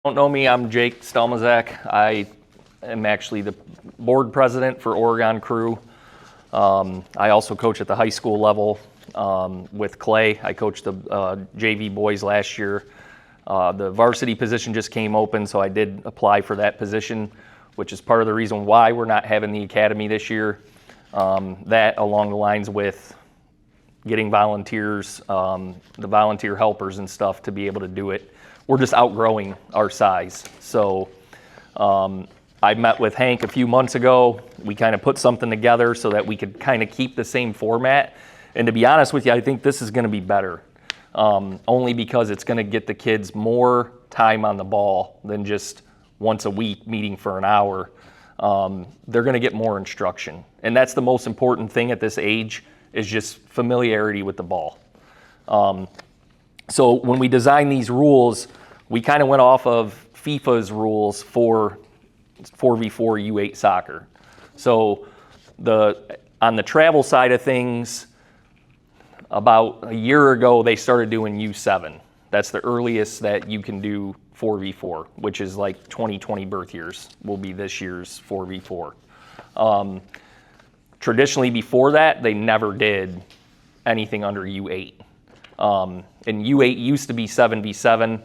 Don't know me, I'm Jake Stelmazak. I am actually the board president for Oregon Crew. I also coach at the high school level with Clay. I coached the JV boys last year. The varsity position just came open, so I did apply for that position, which is part of the reason why we're not having the academy this year. That along the lines with getting volunteers, the volunteer helpers and stuff to be able to do it. We're just outgrowing our size. So I met with Hank a few months ago. We kind of put something together so that we could kind of keep the same format. And to be honest with you, I think this is going to be better, only because it's going to get the kids more time on the ball than just once a week meeting for an hour. They're going to get more instruction. And that's the most important thing at this age, is just familiarity with the ball. So when we designed these rules, we kind of went off of FIFA's rules for 4v4 U8 soccer. So on the travel side of things, about a year ago, they started doing U7. That's the earliest that you can do 4v4, which is like 2020 birth years will be this year's 4v4. Traditionally before that, they never did anything under U8. And U8 used to be 7v7,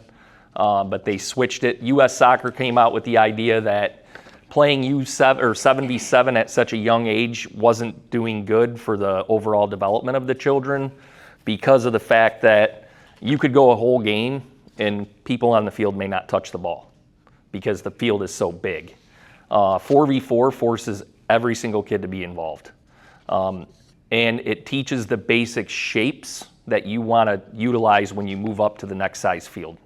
but they switched it. US Soccer came out with the idea that playing U7 or 7v7 at such a young age wasn't doing good for the overall development of the children, because of the fact that you could go a whole game and people on the field may not touch the ball because the field is so big. 4v4 forces every single kid to be involved. And it teaches the basic shapes that you want to utilize when you move up to the next size field.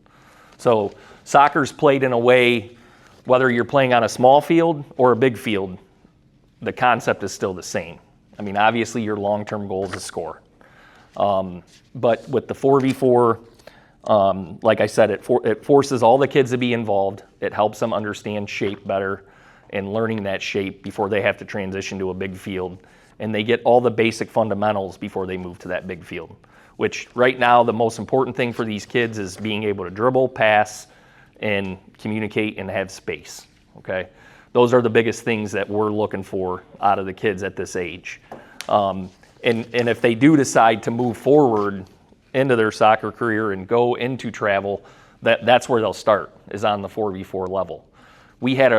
So soccer's played in a way, whether you're playing on a small field or a big field, the concept is still the same. I mean, obviously your long-term goal is to score. But with the 4v4, like I said, it forces all the kids to be involved. It helps them understand shape better and learning that shape before they have to transition to a big field. And they get all the basic fundamentals before they move to that big field, which right now the most important thing for these kids is being able to dribble, pass, and communicate and have space, okay? Those are the biggest things that we're looking for out of the kids at this age. And if they do decide to move forward into their soccer career and go into travel, that's where they'll start, is on the 4v4 level. We had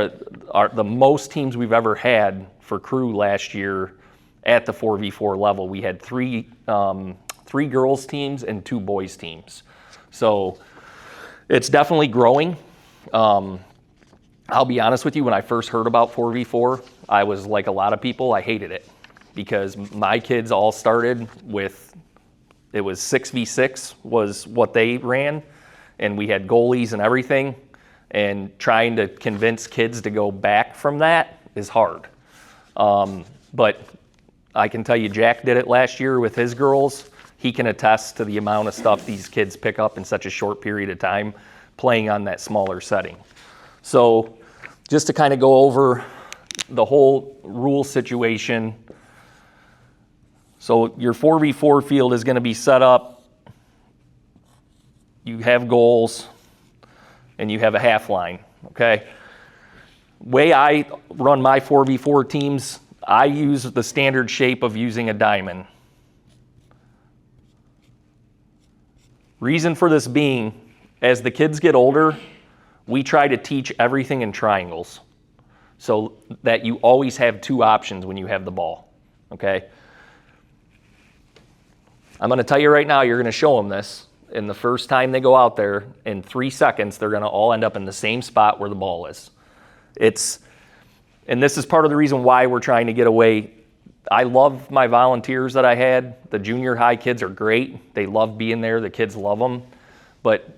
the most teams we've ever had for Crew last year at the 4v4 level. We had three girls teams and 2 boys teams. So it's definitely growing. I'll be honest with you, when I first heard about 4v4, I was like a lot of people, I hated it, because my kids all started with, it was 6v6 was what they ran, and we had goalies and everything, and trying to convince kids to go back from that is hard. But I can tell you, Jack did it last year with his girls. He can attest to the amount of stuff these kids pick up in such a short period of time playing on that smaller setting. So just to kind of go over the whole rule situation. So your 4v4 field is going to be set up. You have goals and you have a half line, okay? Way I run my 4v4 teams, I use the standard shape of using a diamond. Reason for this being, as the kids get older, we try to teach everything in triangles so that you always have 2 options when you have the ball, okay? I'm going to tell you right now, you're going to show them this, and the first time they go out there, in 3 seconds, they're going to all end up in the same spot where the ball is. And this is part of the reason why we're trying to get away. I love my volunteers that I had. The junior high kids are great. They love being there. The kids love them. But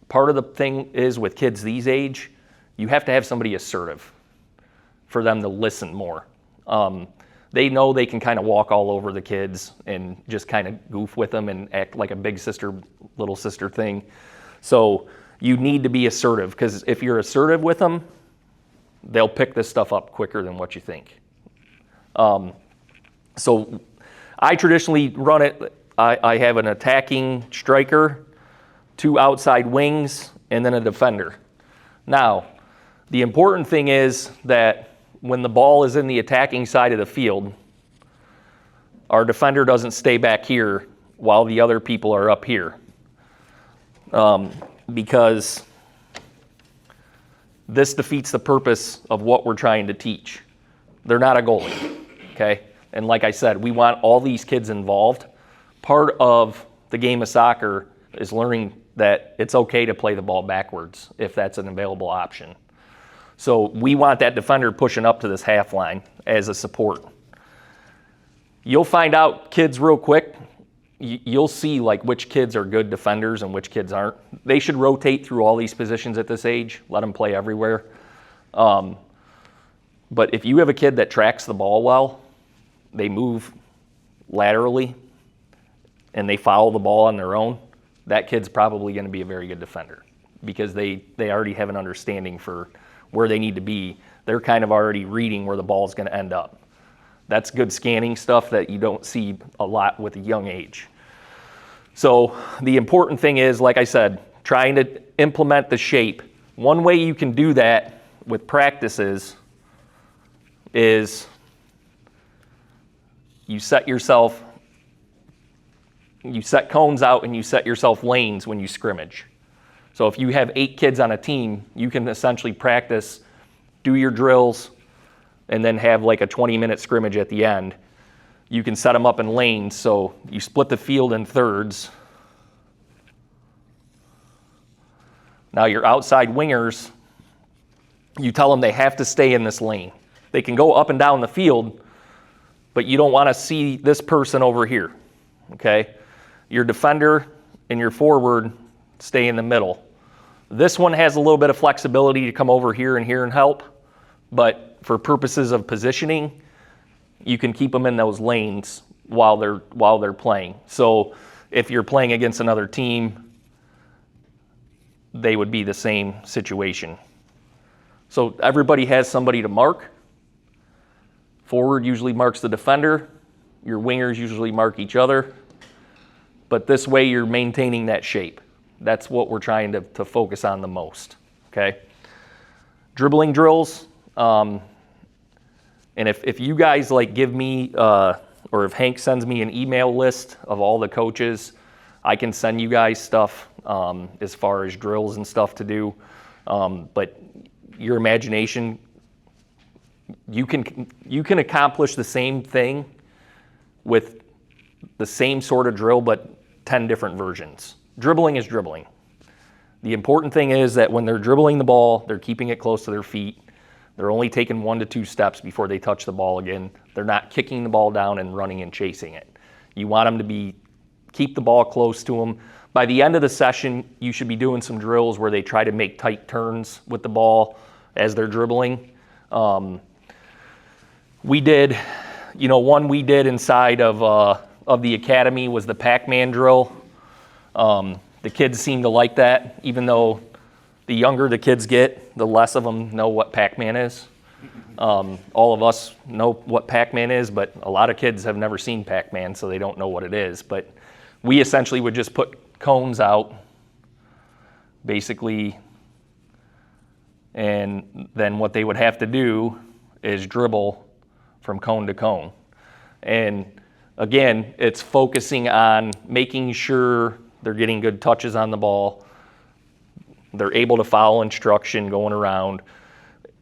part of the thing is with kids these age, you have to have somebody assertive for them to listen more. They know they can kind of walk all over the kids and just kind of goof with them and act like a big sister, little sister thing. So you need to be assertive, because if you're assertive with them, they'll pick this stuff up quicker than what you think. So I traditionally run it, I have an attacking striker, 2 outside wings, and then a defender. Now, the important thing is that when the ball is in the attacking side of the field, our defender doesn't stay back here while the other people are up here. Because this defeats the purpose of what we're trying to teach. They're not a goalie, okay? And like I said, we want all these kids involved. Part of the game of soccer is learning that it's okay to play the ball backwards if that's an available option. So we want that defender pushing up to this half line as a support. You'll find out kids real quick. You'll see like which kids are good defenders and which kids aren't. They should rotate through all these positions at this age. Let them play everywhere. But if you have a kid that tracks the ball well, they move laterally, and they follow the ball on their own, that kid's probably going to be a very good defender because they already have an understanding for where they need to be. They're kind of already reading where the ball is going to end up. That's good scanning stuff that you don't see a lot with a young age. So the important thing is, like I said, trying to implement the shape. One way you can do that with practices is you set cones out and you set yourself lanes when you scrimmage. So if you have 8 kids on a team, you can essentially practice, do your drills, and then have like a 20-minute scrimmage at the end. You can set them up in lanes, so you split the field in thirds. Now your outside wingers, you tell them they have to stay in this lane. They can go up and down the field, but you don't want to see this person over here, okay? Your defender and your forward stay in the middle. This one has a little bit of flexibility to come over here and help, but for purposes of positioning, you can keep them in those lanes while they're playing. So if you're playing against another team, they would be the same situation. So everybody has somebody to mark. Forward usually marks the defender. Your wingers usually mark each other. But this way you're maintaining that shape. That's what we're trying to focus on the most, okay? Dribbling drills. And if you guys like give me, or if Hank sends me an email list of all the coaches, I can send you guys stuff as far as drills and stuff to do. But your imagination, you can accomplish the same thing with the same sort of drill, but 10 different versions. Dribbling is dribbling. The important thing is that when they're dribbling the ball, they're keeping it close to their feet. They're only taking 1 to 2 steps before they touch the ball again. They're not kicking the ball down and running and chasing it. You want them to keep the ball close to them. By the end of the session, you should be doing some drills where they try to make tight turns with the ball as they're dribbling. We did inside of the academy was the Pac-Man drill. The kids seem to like that, even though the younger the kids get, the less of them know what Pac-Man is. All of us know what Pac-Man is, but a lot of kids have never seen Pac-Man, so they don't know what it is. But we essentially would just put cones out, basically, and then what they would have to do is dribble from cone to cone. And again, it's focusing on making sure they're getting good touches on the ball. They're able to follow instruction going around.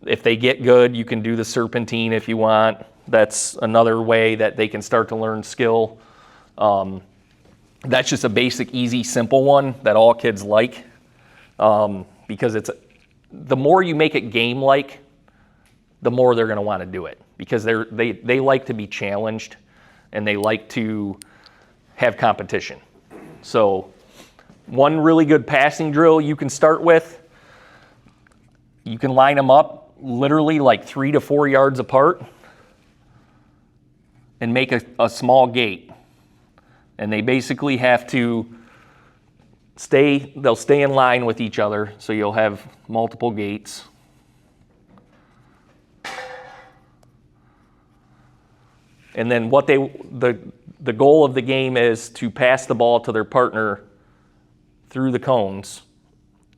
If they get good, you can do the serpentine if you want. That's another way that they can start to learn skill. That's just a basic, easy, simple one that all kids like, because the more you make it game-like, the more they're going to want to do it, because they like to be challenged and they like to have competition. So one really good passing drill you can start with, you can line them up literally like 3 to 4 yards apart and make a small gate. And they basically have to they'll stay in line with each other, so you'll have multiple gates. And then the goal of the game is to pass the ball to their partner through the cones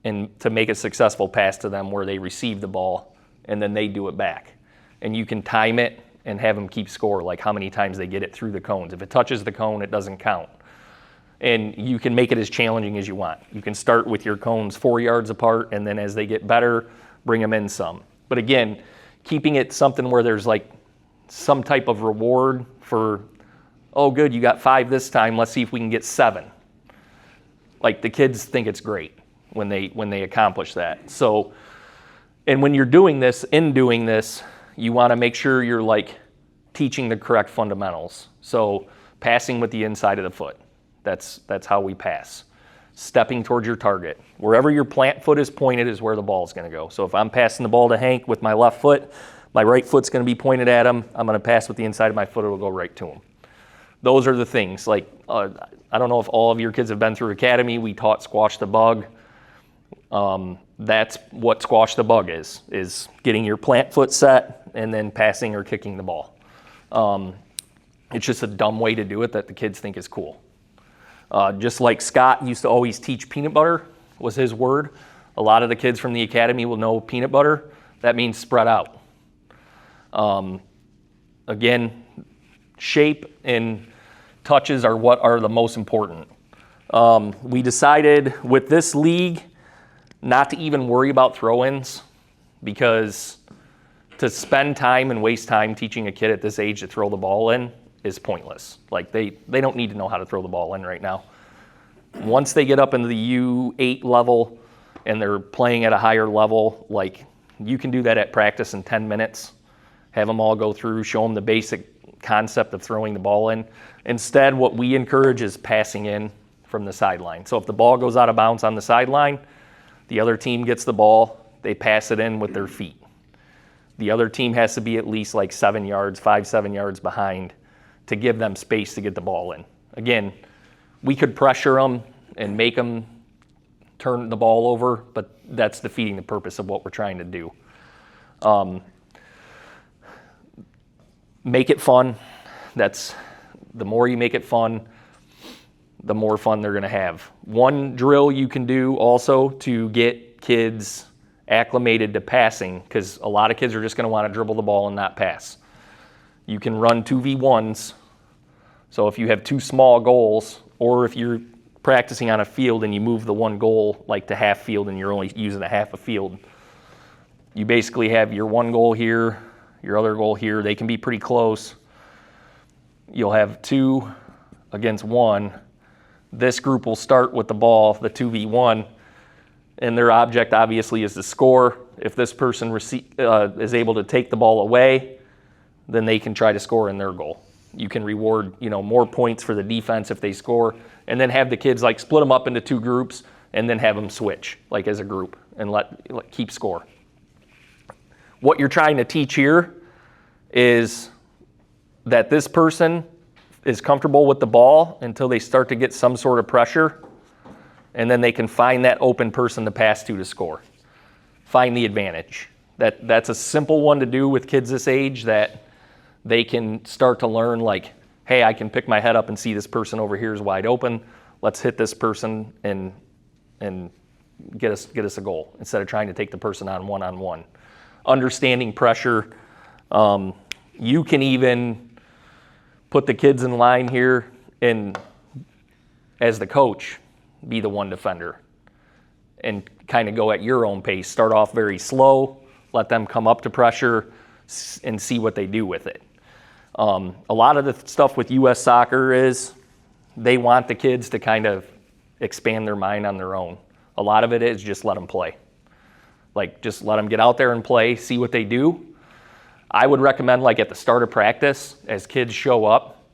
and to make a successful pass to them where they receive the ball and then they do it back. And you can time it and have them keep score, like how many times they get it through the cones. If it touches the cone, it doesn't count. And you can make it as challenging as you want. You can start with your cones 4 yards apart, and then as they get better, bring them in some. But again, keeping it something where there's like some type of reward for, oh good, you got 5 this time, let's see if we can get 7. Like the kids think it's great when they accomplish that. So, and when you're doing this, you want to make sure you're like teaching the correct fundamentals. So passing with the inside of the foot. That's how we pass. Stepping towards your target. Wherever your plant foot is pointed is where the ball is going to go. So if I'm passing the ball to Hank with my left foot, my right foot's going to be pointed at him. I'm going to pass with the inside of my foot. It'll go right to him. Those are the things. Like, I don't know if all of your kids have been through academy. We taught squash the bug. That's what squash the bug is getting your plant foot set and then passing or kicking the ball. It's just a dumb way to do it that the kids think is cool. Just like Scott used to always teach peanut butter was his word. A lot of the kids from the academy will know peanut butter. That means spread out. Again, shape and touches are what are the most important. We decided with this league not to even worry about throw-ins, because to spend time and waste time teaching a kid at this age to throw the ball in is pointless. Like they don't need to know how to throw the ball in right now. Once they get up into the U8 level and they're playing at a higher level, like you can do that at practice in 10 minutes. Have them all go through, show them the basic concept of throwing the ball in. Instead, what we encourage is passing in from the sideline. So if the ball goes out of bounds on the sideline, the other team gets the ball, they pass it in with their feet. The other team has to be at least like 7 yards, 7 yards behind to give them space to get the ball in. Again, we could pressure them and make them turn the ball over, but that's defeating the purpose of what we're trying to do. Make it fun. That's the more you make it fun, the more fun they're going to have. One drill you can do also to get kids acclimated to passing, because a lot of kids are just going to want to dribble the ball and not pass. You can run 2v1s. So if you have 2 small goals, or if you're practicing on a field and you move the one goal like to half field and you're only using a half a field, you basically have your one goal here, your other goal here. They can be pretty close. You'll have 2 against 1. This group will start with the ball, the 2v1, and their object obviously is to score. If this person is able to take the ball away, then they can try to score in their goal. You can reward, more points for the defense if they score, and then have the kids like split them up into 2 groups and then have them switch like as a group and let keep score. What you're trying to teach here is that this person is comfortable with the ball until they start to get some sort of pressure, and then they can find that open person to pass to score. Find the advantage. That's a simple one to do with kids this age, that they can start to learn like, hey, I can pick my head up and see this person over here is wide open. Let's hit this person and get us a goal instead of trying to take the person on one-on-one. Understanding pressure. You can even put the kids in line here and, as the coach, be the one defender and kind of go at your own pace. Start off very slow, let them come up to pressure and see what they do with it. A lot of the stuff with U.S. Soccer is they want the kids to kind of expand their mind on their own. A lot of it is just let them play. Like just let them get out there and play, see what they do. I would recommend like at the start of practice, as kids show up,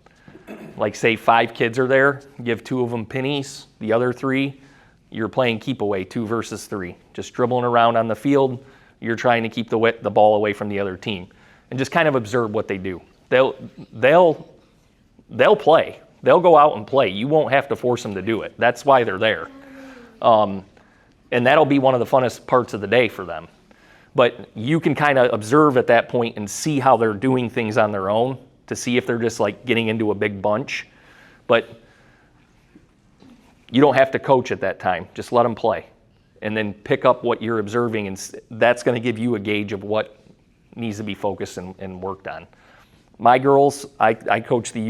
like say 5 kids are there, give 2 of them pennies, the other 3, you're playing keep away, 2 versus 3. Just dribbling around on the field, you're trying to keep the ball away from the other team. And just kind of observe what they do. They'll play. They'll go out and play. You won't have to force them to do it. That's why they're there. And that'll be one of the funnest parts of the day for them. But you can kind of observe at that point and see how they're doing things on their own to see if they're just like getting into a big bunch. But you don't have to coach at that time. Just let them play. and then pick up what you're observing, and that's going to give you a gauge of what needs to be focused and worked on. My girls, I coach the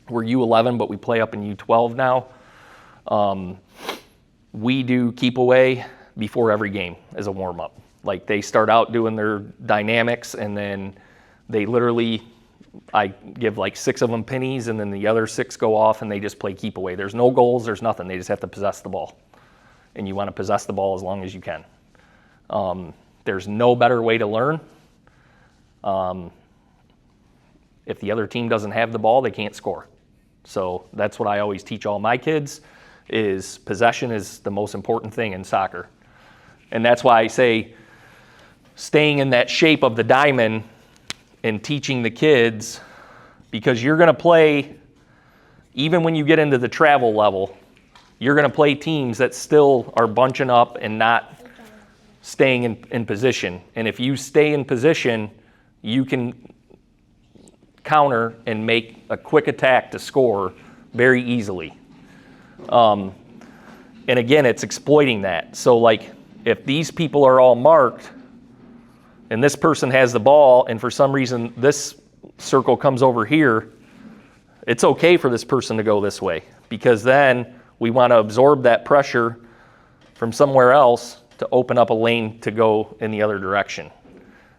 we're U11, but we play up in U12 now. We do keep away before every game as a warm-up. Like, they start out doing their dynamics, and then they literally, I give like 6 of them pennies, and then the other 6 go off, and they just play keep away. There's no goals, there's nothing. They just have to possess the ball. And you want to possess the ball as long as you can. There's no better way to learn. If the other team doesn't have the ball, they can't score. So that's what I always teach all my kids, is possession is the most important thing in soccer. And that's why I say staying in that shape of the diamond and teaching the kids, because you're going to play, even when you get into the travel level, you're going to play teams that still are bunching up and not staying in position. And if you stay in position, you can counter and make a quick attack to score very easily. And again, it's exploiting that. So like, if these people are all marked and this person has the ball, and for some reason this circle comes over here, it's okay for this person to go this way, because then we want to absorb that pressure from somewhere else to open up a lane to go in the other direction.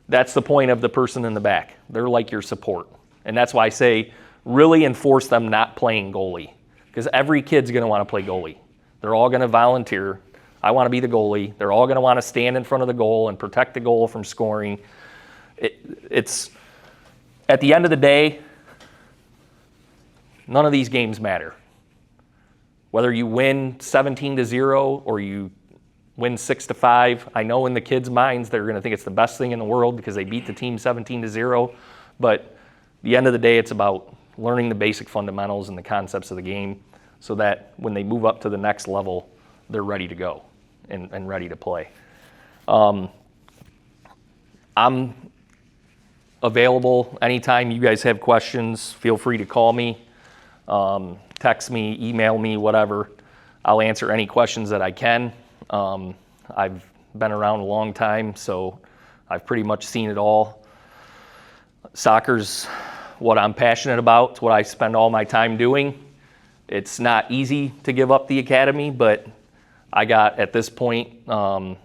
That's the point of the person in the back. They're like your support. And that's why I say really enforce them not playing goalie, because every kid's going to want to play goalie. They're all going to volunteer. I want to be the goalie. They're all going to want to stand in front of the goal and protect the goal from scoring. It's at the end of the day, none of these games matter. Whether you win 17-0 or you win 6-5, I know in the kids' minds they're going to think it's the best thing in the world because they beat the team 17-0. But at the end of the day, it's about learning the basic fundamentals and the concepts of the game so that when they move up to the next level, they're ready to go and ready to play. I'm available anytime you guys have questions. Feel free to call me, text me, email me, whatever. I'll answer any questions that I can. I've been around a long time, so I've pretty much seen it all. Soccer's what I'm passionate about. It's what I spend all my time doing. It's not easy to give up the academy, but I got, at this point, I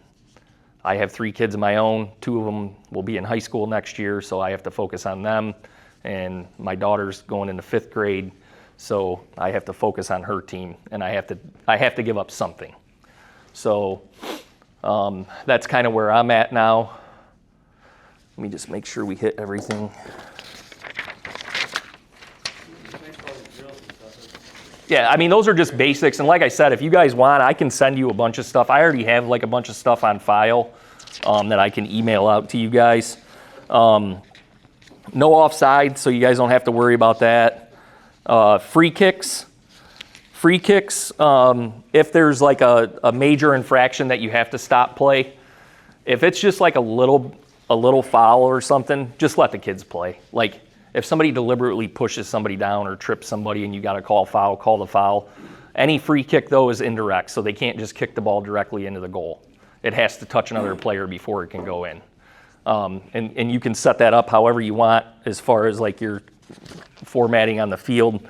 have 3 kids of my own. 2 of them will be in high school next year, so I have to focus on them. And my daughter's going into 5th grade, so I have to focus on her team, and I have to give up something. So that's kind of where I'm at now. Let me just make sure we hit everything. Yeah, I mean, those are just basics. And like I said, if you guys want, I can send you a bunch of stuff. I already have like a bunch of stuff on file that I can email out to you guys. No offside, so you guys don't have to worry about that. Free kicks. If there's like a major infraction that you have to stop play, if it's just like a little foul or something, just let the kids play. Like, if somebody deliberately pushes somebody down or trips somebody and you got to call foul, call the foul. Any free kick, though, is indirect, so they can't just kick the ball directly into the goal. It has to touch another player before it can go in. And you can set that up however you want as far as like your formatting on the field.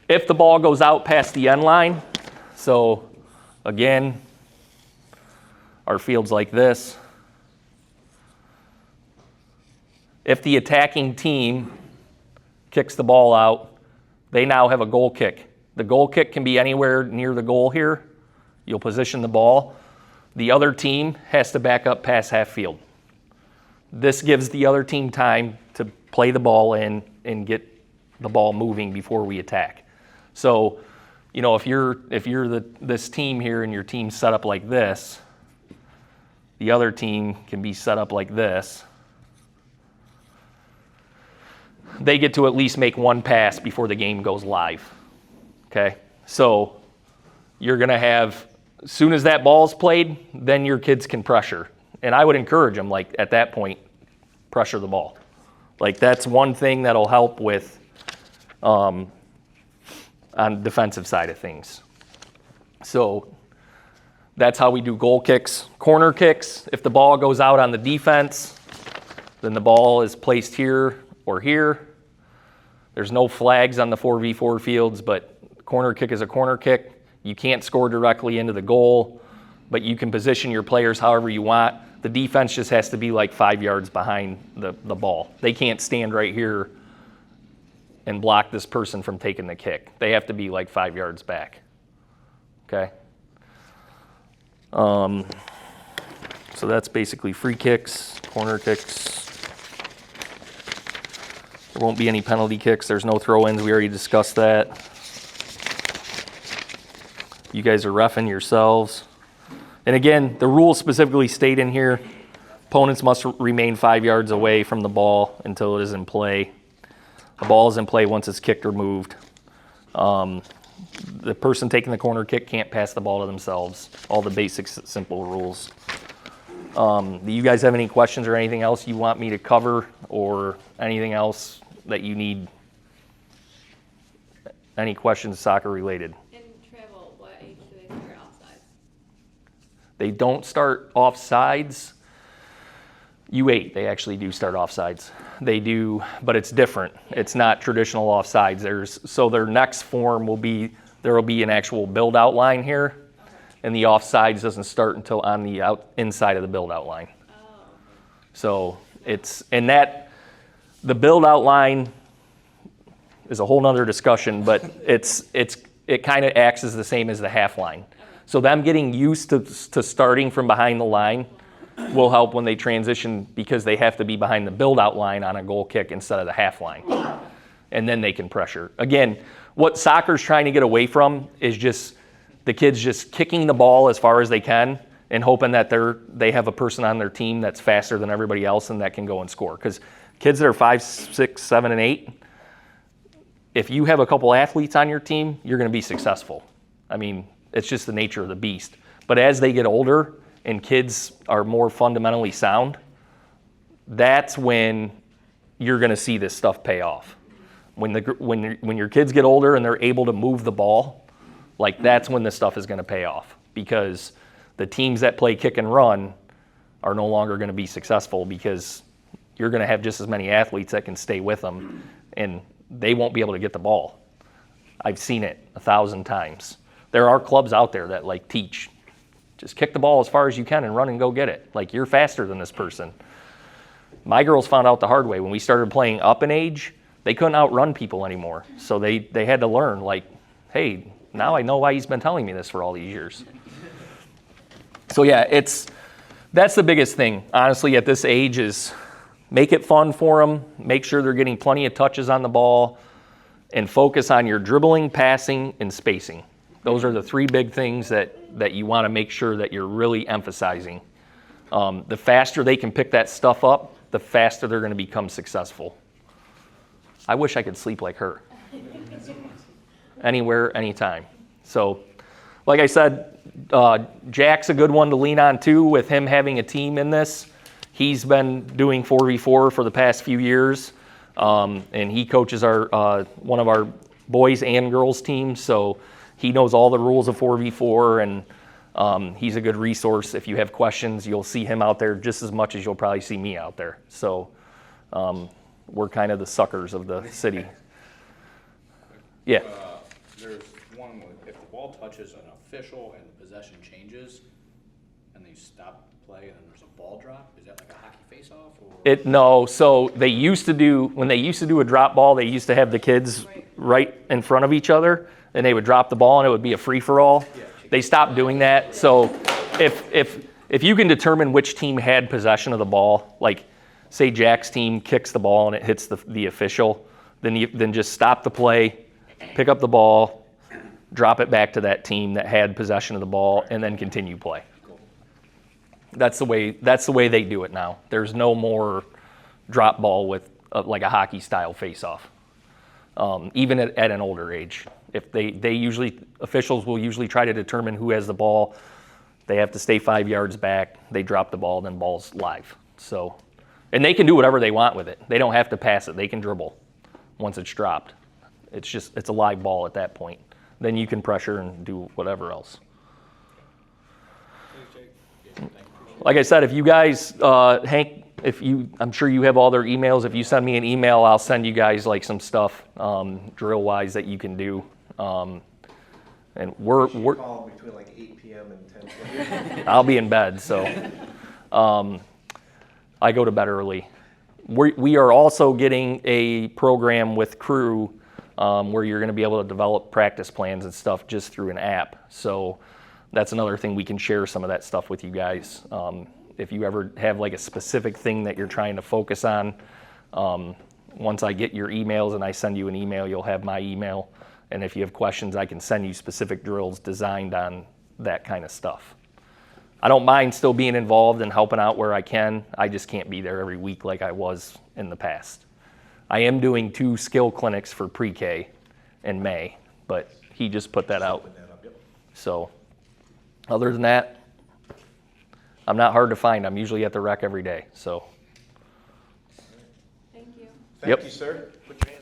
If the ball goes out past the end line, so again, our field's like this. If the attacking team kicks the ball out, they now have a goal kick. The goal kick can be anywhere near the goal here. You'll position the ball. The other team has to back up past half field. This gives the other team time to play the ball in and get the ball moving before we attack. So, you know, if you're this team here and your team's set up like this, the other team can be set up like this. They get to at least make one pass before the game goes live, okay? So you're going to have, as soon as that ball's played, then your kids can pressure. And I would encourage them, like, at that point, pressure the ball. Like, that's one thing that'll help with on the defensive side of things. So That's how we do goal kicks. Corner kicks, if the ball goes out on the defense, then the ball is placed here or here. There's no flags on the 4v4 fields, but corner kick is a corner kick. You can't score directly into the goal, but you can position your players however you want. The defense just has to be like 5 yards behind the ball. They can't stand right here and block this person from taking the kick. They have to be like 5 yards back. Okay? So that's basically free kicks, corner kicks. There won't be any penalty kicks. There's no throw-ins. We already discussed that. You guys are reffing yourselves. And again, the rules specifically state in here, opponents must remain 5 yards away from the ball until it is in play. The ball is in play once it's kicked or moved. The person taking the corner kick can't pass the ball to themselves. All the basic, simple rules. Do you guys have any questions or anything else you want me to cover, or anything else that you need? Any questions soccer related? In travel, what age do they start offsides? They don't start offsides. U8, they actually do start offsides. They do, but it's different. It's not traditional offsides. So their next form will be, there will be an actual build out line here, and the offsides doesn't start until on the inside of the build out line. So it's, and that, the build out line is a whole nother discussion, but it kind of acts as the same as the half line. So them getting used to starting from behind the line will help when they transition, because they have to be behind the build-out line on a goal kick instead of the half line. And then they can pressure. Again, what soccer's trying to get away from is just the kids just kicking the ball as far as they can and hoping that they have a person on their team that's faster than everybody else and that can go and score. Because kids that are 5, 6, 7, and 8, if you have a couple athletes on your team, you're going to be successful. I mean, it's just the nature of the beast. But as they get older and kids are more fundamentally sound, that's when you're going to see this stuff pay off. When your kids get older and they're able to move the ball, like that's when this stuff is going to pay off, because the teams that play kick and run are no longer going to be successful, because you're going to have just as many athletes that can stay with them, and they won't be able to get the ball. I've seen it 1,000 times. There are clubs out there that like teach, just kick the ball as far as you can and run and go get it. Like, you're faster than this person. My girls found out the hard way. When we started playing up in age, they couldn't outrun people anymore. So they had to learn, like, hey, now I know why he's been telling me this for all these years. So yeah, that's the biggest thing, honestly, at this age, is make it fun for them, make sure they're getting plenty of touches on the ball, and focus on your dribbling, passing, and spacing. Those are the 3 big things that you want to make sure that you're really emphasizing. The faster they can pick that stuff up, the faster they're going to become successful. I wish I could sleep like her. Anywhere, anytime. So, like I said, Jack's a good one to lean on too, with him having a team in this. He's been doing 4v4 for the past few years, and he coaches one of our boys and girls teams, so he knows all the rules of 4v4, and he's a good resource. If you have questions, you'll see him out there just as much as you'll probably see me out there. So we're kind of the suckers of the city. Yeah. There's one with, if the ball touches an official and the possession changes and they stop play and then there's a ball drop, is that like a hockey face-off? Or? No, so they used to do, when they used to do a drop ball, they used to have the kids right in front of each other, and they would drop the ball and it would be a free-for-all. They stopped doing that. So if you can determine which team had possession of the ball, like say Jack's team kicks the ball and it hits the official, then just stop the play, pick up the ball, drop it back to that team that had possession of the ball, and then continue play. That's the way they do it now. There's no more drop ball with like a hockey style face-off, even at an older age. If officials will usually try to determine who has the ball. They have to stay 5 yards back. They drop the ball, then ball's live. So, and they can do whatever they want with it. They don't have to pass it. They can dribble once it's dropped. It's a live ball at that point. Then you can pressure and do whatever else. Like I said, if you guys, Hank, I'm sure you have all their emails. If you send me an email, I'll send you guys like some stuff, drill wise that you can do. And we're Call between like 8 p.m. and 10 I'll be in bed, so I go to bed early. We are also getting a program with Crew where you're going to be able to develop practice plans and stuff just through an app. So that's another thing we can share some of that stuff with you guys. If you ever have like a specific thing that you're trying to focus on, once I get your emails and I send you an email, you'll have my email. And if you have questions, I can send you specific drills designed on that kind of stuff. I don't mind still being involved and helping out where I can. I just can't be there every week like I was in the past. I am doing 2 skill clinics for pre-K in May, but he just put that out. So other than that, I'm not hard to find. I'm usually at the rec every day. So Thank you. Yep. Thank you, sir. Put your hand